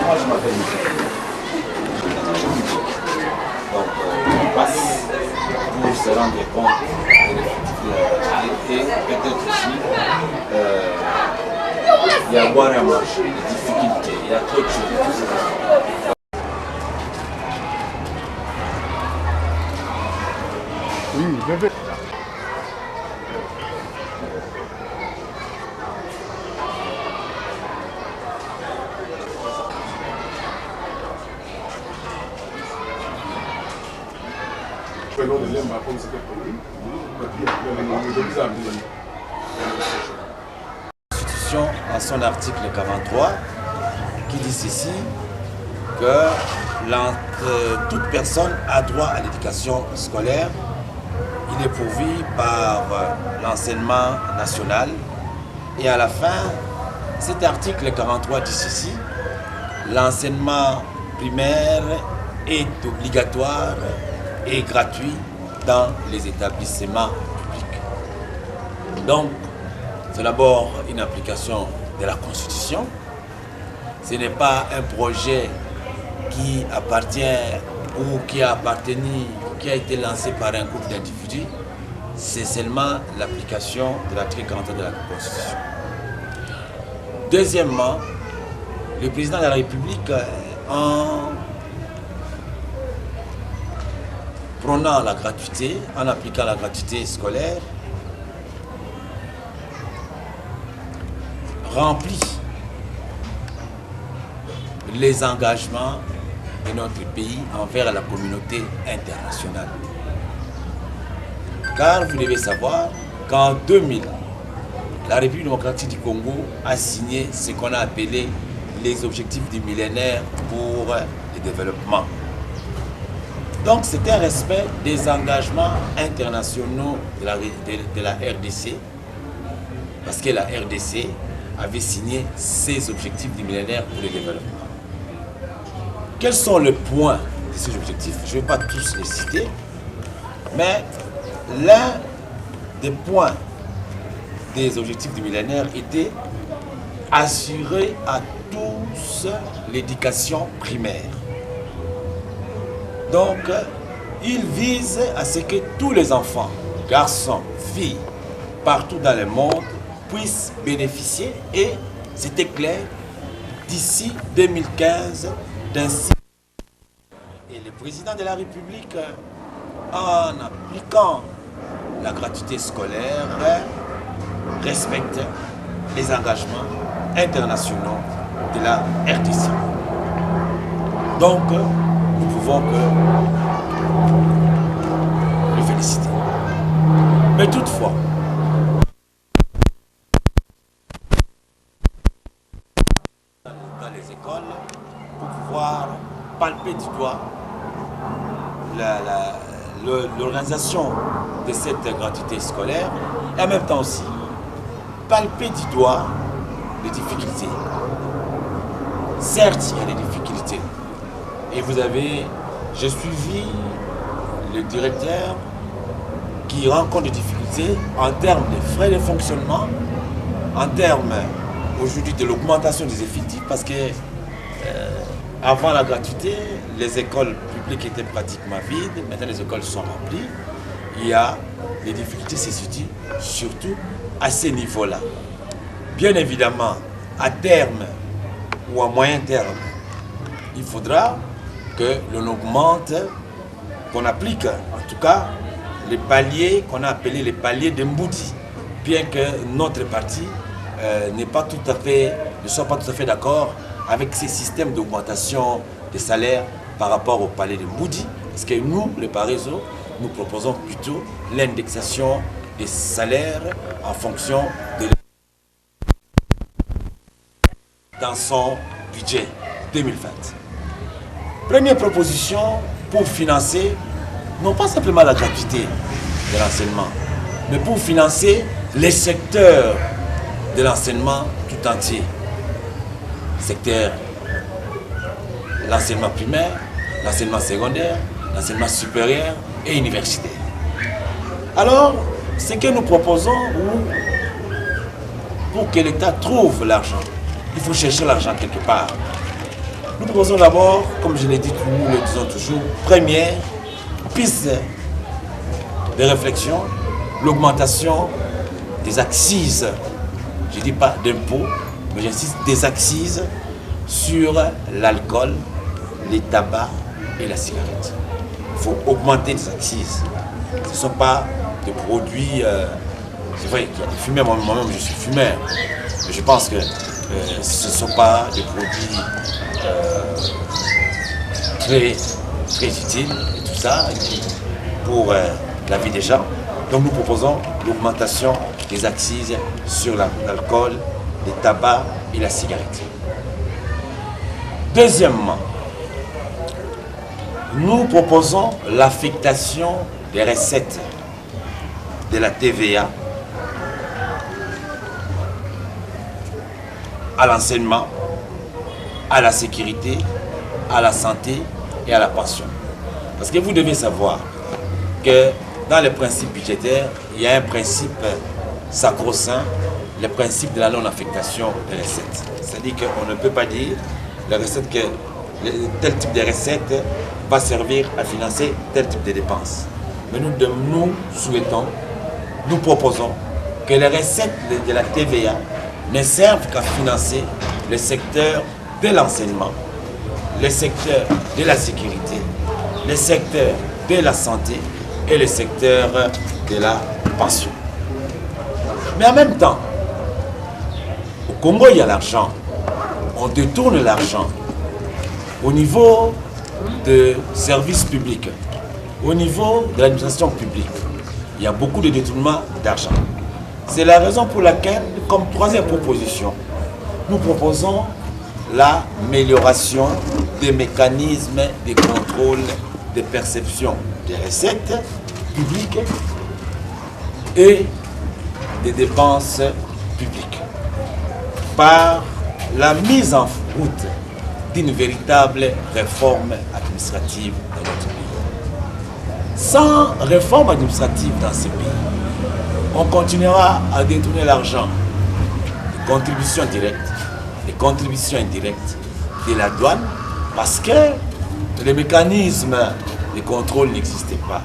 Moi, je m'appelle Michel. Donc, on passe pour se rendre compte de l'effectif et peut-être aussi, il y a à boire et à manger, des difficultés, il y a trop de choses. Oui, bébé. Constitution, en son article 43, qui dit ceci, que toute personne a droit à l'éducation scolaire. Il est pourvu par l'enseignement national. Et à la fin, cet article 43 dit ceci, l'enseignement primaire est obligatoire et gratuit dans les établissements publics. Donc, c'est d'abord une application de la Constitution. Ce n'est pas un projet qui appartient ou qui a appartenu, qui a été lancé par un groupe d'individus. C'est seulement l'application de l'article 43 de la Constitution. Deuxièmement, le président de la République, en prônant la gratuité, en appliquant la gratuité scolaire, remplit les engagements de notre pays envers la communauté internationale. Car vous devez savoir qu'en 2000, la République démocratique du Congo a signé ce qu'on a appelé les objectifs du millénaire pour le développement. Donc c'est un respect des engagements internationaux de la RDC, parce que la RDC avait signé ces objectifs du millénaire pour le développement. Quels sont les points de ces objectifs? Je ne vais pas tous les citer, mais l'un des points des objectifs du millénaire était assurer à tous l'éducation primaire. Donc, il vise à ce que tous les enfants, garçons, filles, partout dans le monde, puissent bénéficier, et c'était clair, d'ici 2015, d'un cycle. Et le président de la République, en appliquant la gratuité scolaire, respecte les engagements internationaux de la RDC. Donc, nous pouvons que le féliciter. Mais toutefois, dans les écoles, pour pouvoir palper du doigt l'organisation de cette gratuité scolaire, et en même temps aussi palper du doigt les difficultés. Certes, il y a des difficultés. Et vous avez, j'ai suivi le directeur qui rencontre des difficultés en termes de frais de fonctionnement, en termes aujourd'hui de l'augmentation des effectifs, parce que avant la gratuité, les écoles publiques étaient pratiquement vides, maintenant les écoles sont remplies. Il y a les difficultés se situent surtout à ces niveaux-là. Bien évidemment, à terme ou à moyen terme, il faudra que l'on augmente, qu'on applique en tout cas les paliers qu'on a appelés les paliers de Mboudi, bien que notre parti ne soit pas tout à fait d'accord avec ces systèmes d'augmentation des salaires par rapport au palier de Mboudi, parce que nous, les Paréso, nous proposons plutôt l'indexation des salaires en fonction de dans son budget 2020. Première proposition pour financer, non pas simplement la gratuité de l'enseignement, mais pour financer les secteurs de l'enseignement tout entier. Secteur, l'enseignement primaire, l'enseignement secondaire, l'enseignement supérieur et universitaire. Alors, ce que nous proposons, pour que l'État trouve l'argent, il faut chercher l'argent quelque part. Nous proposons d'abord, comme je l'ai dit, nous le disons toujours, première piste de réflexion, l'augmentation des accises. Je ne dis pas d'impôts, mais j'insiste des accises sur l'alcool, les tabacs et la cigarette. Il faut augmenter les accises. Ce ne sont pas des produits... c'est vrai qu'il y a des fumeurs, moi-même je suis fumeur, mais je pense que ce ne sont pas des produits très utiles et tout ça pour la vie des gens. Donc nous proposons l'augmentation des accises sur l'alcool, les tabacs et la cigarette. Deuxièmement, nous proposons l'affectation des recettes de la TVA à l'enseignement, à la sécurité, à la santé et à la pension. Parce que vous devez savoir que dans les principes budgétaires, il y a un principe sacro-saint, le principe de la non-affectation des recettes. C'est-à-dire qu'on ne peut pas dire la recette que tel type de recette va servir à financer tel type de dépenses. Mais nous souhaitons, nous proposons que les recettes de la TVA ne servent qu'à financer le secteur de l'enseignement, le secteur de la sécurité, le secteur de la santé et le secteur de la pension. Mais en même temps, au Congo, il y a l'argent. On détourne l'argent au niveau de services publics, au niveau de l'administration publique. Il y a beaucoup de détournements d'argent. C'est la raison pour laquelle, comme troisième proposition, nous proposons l'amélioration des mécanismes de contrôle de perception des recettes publiques et des dépenses publiques par la mise en route d'une véritable réforme administrative dans notre pays. Sans réforme administrative dans ce pays, on continuera à détourner l'argent des contributions directes, des contributions indirectes, de la douane, parce que les mécanismes de contrôle n'existaient pas.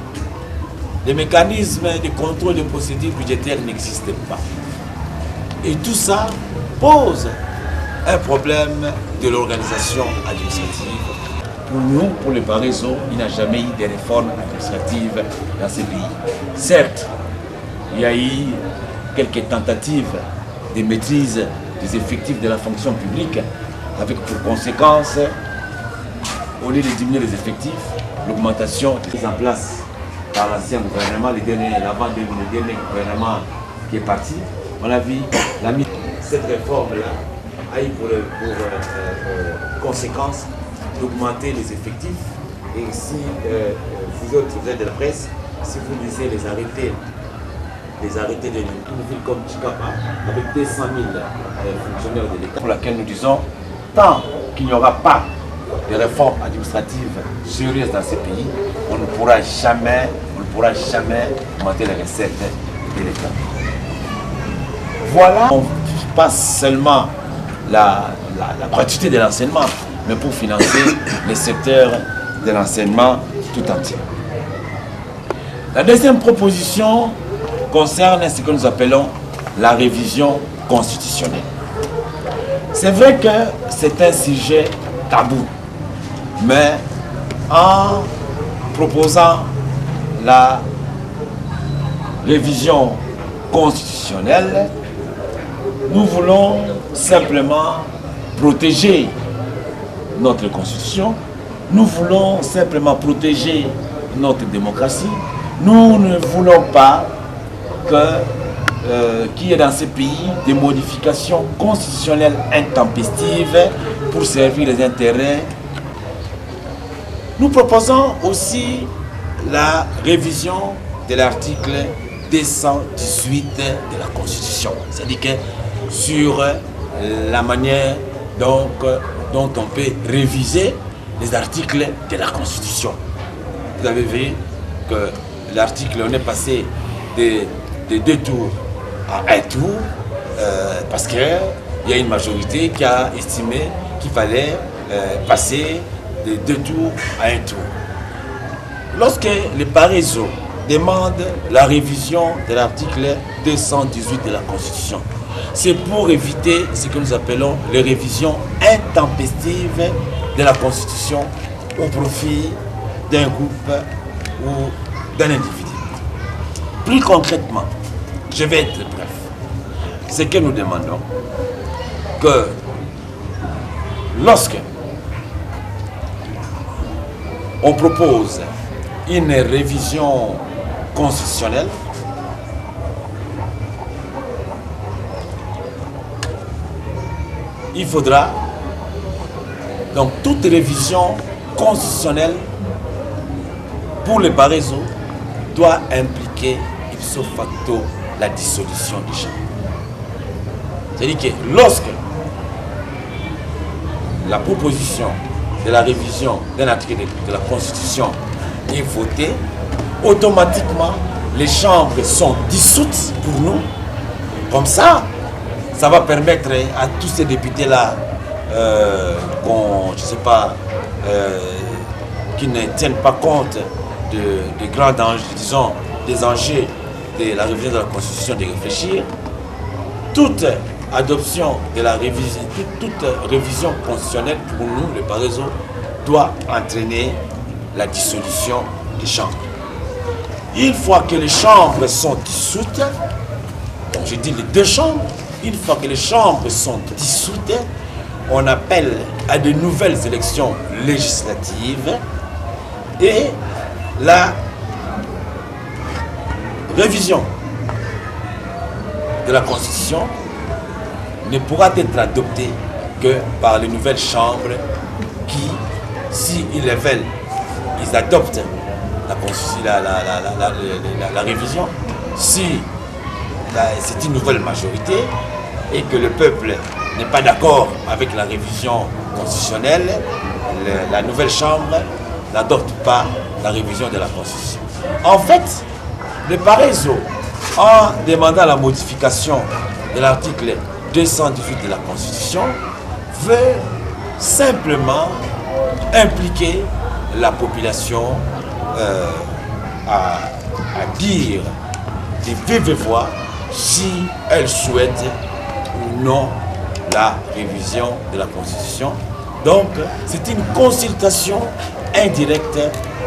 Les mécanismes de contrôle de procédures budgétaires n'existaient pas. Et tout ça pose un problème de l'organisation administrative. Pour nous, pour le Parézo, il n'y a jamais eu de réforme administrative dans ce pays. Certes, il y a eu quelques tentatives de maîtrise des effectifs de la fonction publique, avec pour conséquence, au lieu de diminuer les effectifs, l'augmentation mise en place par l'ancien gouvernement, le dernier gouvernement qui est parti, on a vu cette réforme-là a eu pour conséquence d'augmenter les effectifs. Et si vous autres, vous êtes de la presse, si vous lisez les arrêtés d'une ville comme Chikapa, avec 200 000 fonctionnaires de l'État, pour laquelle nous disons, tant qu'il n'y aura pas de réformes administratives sérieuses dans ce pays, on ne pourra jamais augmenter les recettes de l'État. Voilà, on passe seulement la gratuité de l'enseignement, mais pour financer les secteurs de l'enseignement tout entier. La deuxième proposition concerne ce que nous appelons la révision constitutionnelle. C'est vrai que c'est un sujet tabou, mais en proposant la révision constitutionnelle, nous voulons simplement protéger notre constitution, nous voulons simplement protéger notre démocratie. Nous ne voulons pas qu'il y ait dans ce pays des modifications constitutionnelles intempestives pour servir les intérêts. Nous proposons aussi la révision de l'article 218 de la Constitution, c'est-à-dire que sur la manière dont on peut réviser les articles de la Constitution. Vous avez vu que l'article, on est passé de 2 tours à 1 tour, parce qu'il il y a une majorité qui a estimé qu'il fallait passer de 2 tours à 1 tour. Lorsque les Paraiso demandent la révision de l'article 218 de la Constitution, c'est pour éviter ce que nous appelons les révisions intempestives de la Constitution au profit d'un groupe ou d'un individu. Plus concrètement, je vais être bref. Ce que nous demandons, que lorsque on propose une révision constitutionnelle, il faudra, donc toute révision constitutionnelle pour les Paraiso doit impliquer ipso facto la dissolution des chambres. C'est-à-dire que lorsque la proposition de la révision d'un article de la Constitution est votée, automatiquement les chambres sont dissoutes pour nous. Comme ça, ça va permettre à tous ces députés-là, je sais pas, qui ne tiennent pas compte de grands dangers, disons, des enjeux de la révision de la Constitution, de réfléchir. Toute adoption de la révision, toute révision constitutionnelle pour nous, les Paraiso, doit entraîner la dissolution des chambres. Une fois que les chambres sont dissoutes, donc je dis les 2 chambres, une fois que les chambres sont dissoutes, on appelle à de nouvelles élections législatives et la révision de la Constitution ne pourra être adoptée que par les nouvelles chambres qui, s'ils le veulent, ils adoptent la révision. Si c'est une nouvelle majorité et que le peuple n'est pas d'accord avec la révision constitutionnelle, la nouvelle chambre n'adopte pas la révision de la Constitution. En fait, le Paraiso, en demandant la modification de l'article 218 de la Constitution, veut simplement impliquer la population à dire de vive voix si elle souhaite ou non la révision de la Constitution. Donc, c'est une consultation indirecte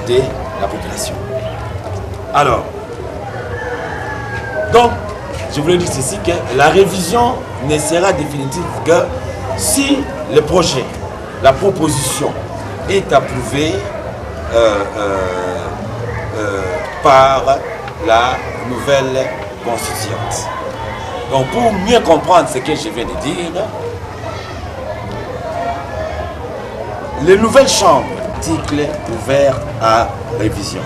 de la population. Alors, donc, je voulais dire ceci, que la révision ne sera définitive que si le projet, la proposition est approuvée par la nouvelle constituante. Donc, pour mieux comprendre ce que je viens de dire, les nouvelles chambres, articles ouverts à révision.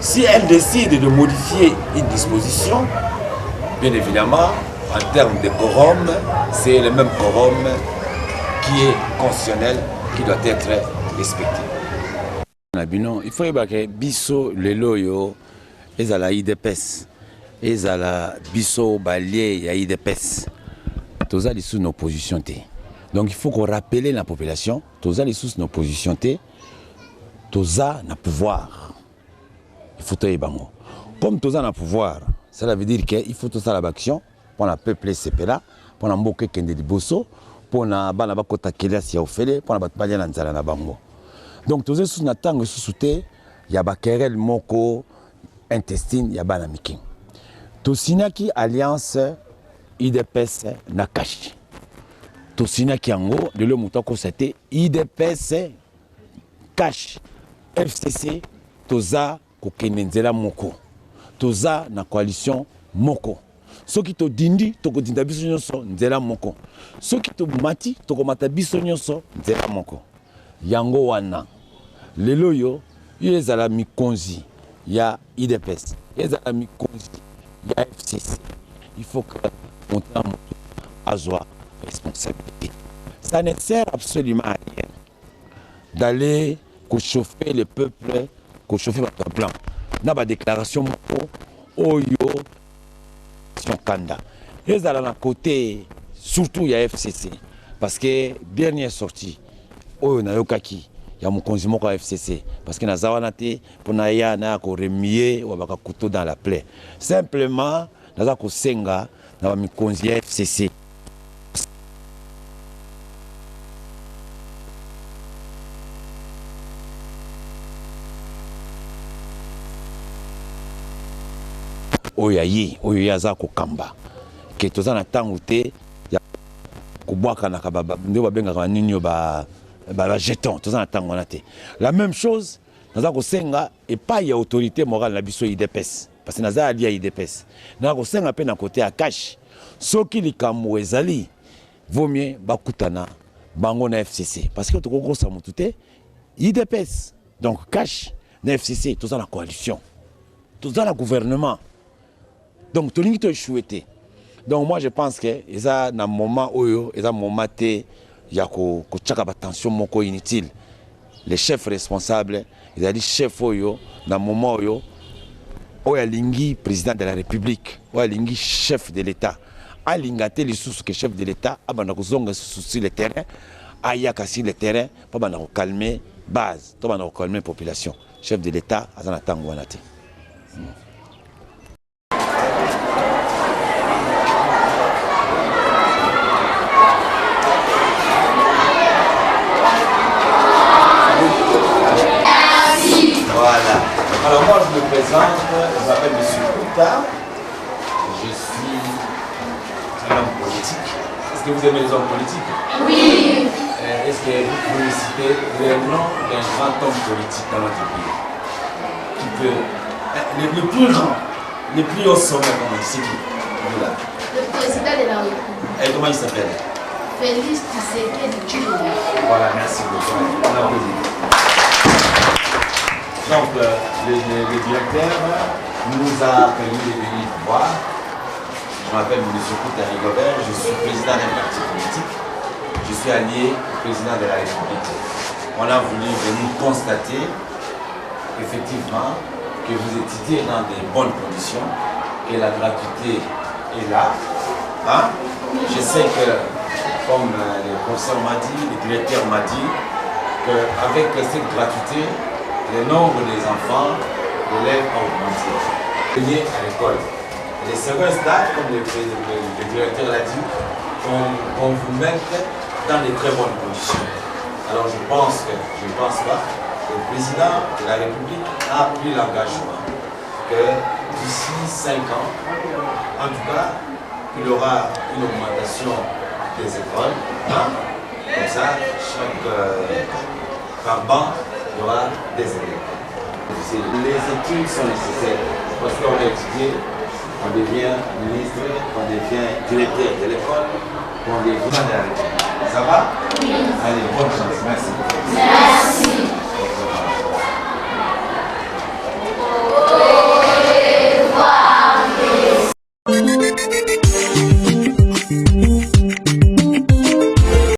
Si elles décident de modifier une disposition, bien évidemment, en termes de quorum, c'est le même quorum qui est constitutionnel, qui doit être respecté. Il faut que biso lelo yo ezala IDPS, ezala biso balier ya IDPS. Toza les sous nos positions té. Donc il faut qu'on rappelle la population, toza les sous nos positions té, toza na pouvoir. Il faut toyer bango. Comme toza na pouvoir, cela veut dire qu'il faut toza la action pour la peuple CPLA, pour la mboke kende di bosso, pour na bana bakota kelasi ya ofele, pour na batbalia na nzala na bango. Donc tous sous na tango sous-souté, il y a bakerel moko intestine ya bana miki. Tosinaki alliance IDPS na kashi. Tosinaki yango de le mutako c'était IDPS cash FCC toza kokende nzela moko. Toza na coalition moko. Soki to dindi toko dinda biso nyonso nzela moko. Soki to mati toko mata biso nyonso nzela moko. Yango wana lelo yo ezala mikonzi ya IDPS, ezala mikonzi ya FCC. Il faut que on azwa responsabilité. Ça ne sert absolument à rien d'aller chauffer le peuple, chauffer votre blanc. Na ba déclaration moko oyo kanda. Ezala na côté surtout il y a FCC. Parce que dernière sortie, oyo na yokaki ya mokonzi moko ya FCC parce que naza wana te mpona ya na koremie wa baka couteau dans la plaie. Simplement naza kosenga na ba mikonzi ya FCC. Oyo yaza kokamba ke toza na ntango te ya kobwakanaka nde babengaka nini yo ba jeton toza na ntango wana te. La même chose naza kosenga epai ya autorité morale na biso IDPS parce que naza ali ya IDPS naza kosenga mpe na kote ya cash soki likambo ezali vaut mieux bakutana bango na FCC parce que tokokosa motu te IDPS donc cash na FCC toza na coalition toza na gouvernement. Donc, tout le monde est chouetté. Donc, moi, je pense que ça, dans un moment où il y a un moment où il y a une tension inutile. Les chefs responsables, ils ont dit chef où dans un moment où il y a le président de la République, où il y a le chef de l'État. Il y a les sous que chef de l'État, il y a sur le terrain, il y a le terrain pour calmer la base, pour calmer la population. Chef de l'État, il y a un temps où il y a Voilà. Alors moi je me présente, je m'appelle M. Kouta, je suis un homme politique. Est-ce que vous aimez les hommes politiques? Oui. Est-ce que vous pouvez me citer le nom d'un grand homme politique dans notre pays? Qui peut, le plus grand, le plus haut sommet comme c'est qui? Le président de la République. Et comment il s'appelle? Félix Tshisekedi. Voilà, merci beaucoup. On applaudit. Donc, le directeur nous a permis de venir voir. Je m'appelle M. Kouta Rigobert, je suis président d'un parti politique. Je suis allié au président de la République. On a voulu venir constater, effectivement, que vous étiez dans de bonnes conditions, que la gratuité est là. Hein? Je sais que, comme le professeur m'a dit, le directeur m'a dit, qu'avec cette gratuité, le nombre des enfants d'élèves a augmenté. Venir à l'école. Le second stade, comme le directeur l'a dit, on vous met dans de très bonnes conditions. Alors je pense pas que le président de la République a pris l'engagement que d'ici 5 ans, en tout cas, il y aura une augmentation des écoles. Hein? Comme ça, par banc, il y aura des élèves. Les études sont nécessaires parce qu'on a étudié, on devient ministre, on devient directeur de l'école, on devient de la République. Ça va? Oui. Allez, bonne chance. Merci. Merci.